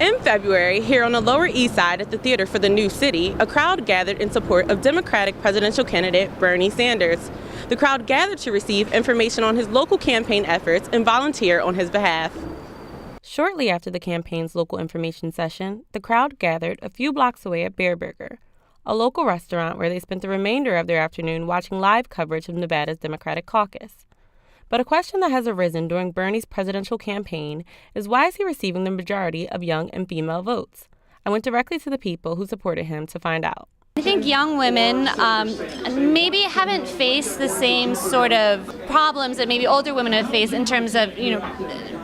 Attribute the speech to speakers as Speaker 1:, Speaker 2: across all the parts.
Speaker 1: In February, here on the Lower East Side at the Theater for the New City, a crowd gathered in support of Democratic presidential candidate Bernie Sanders. The crowd gathered to receive information on his local campaign efforts and volunteer on his behalf. Shortly after the campaign's local information session, the crowd gathered a few blocks away at Bear Burger, a local restaurant where they spent the remainder of their afternoon watching live coverage of Nevada's Democratic caucus. But a question that has arisen during Bernie's presidential campaign is, why is he receiving the majority of young and female votes? I went directly to the people who supported him to find out.
Speaker 2: I think young women maybe haven't faced the same sort of problems that maybe older women have faced in terms of,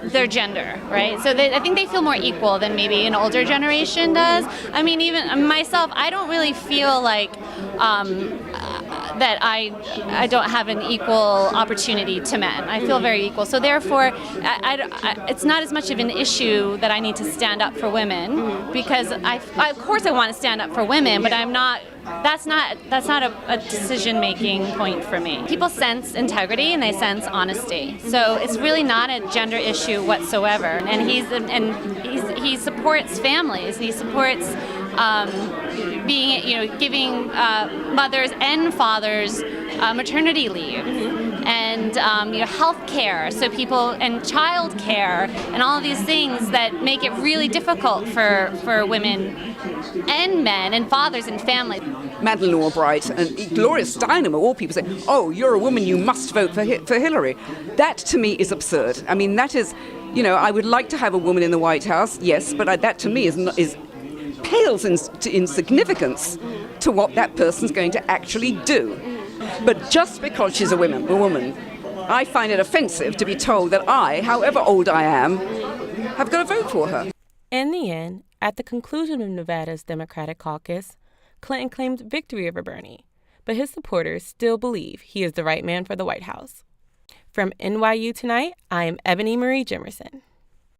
Speaker 2: their gender, right? So I think they feel more equal than maybe an older generation does. I mean, even myself, I don't really feel like that I don't have an equal opportunity to men. I feel very equal. So therefore, it's not as much of an issue that I need to stand up for women, because of course I want to stand up for women, but I'm not. That's not a decision-making point for me. People sense integrity and they sense honesty. So it's really not a gender issue whatsoever. And he supports families. He supports giving mothers and fathers maternity leave, and health care, so people, and child care, and all of these things that make it really difficult for women and men and fathers and families.
Speaker 3: Madeleine Albright and Gloria Steinem, of all people, say, "Oh, you're a woman, you must vote for Hillary." That to me is absurd. I mean, that is, I would like to have a woman in the White House, yes, but that to me is pales in significance to what that person's going to actually do. But just because she's a woman, I find it offensive to be told that I, however old I am, have got to vote for her.
Speaker 1: In the end, at the conclusion of Nevada's Democratic caucus, Clinton claimed victory over Bernie, but his supporters still believe he is the right man for the White House. From NYU Tonight, I am Ebony Marie Jimerson.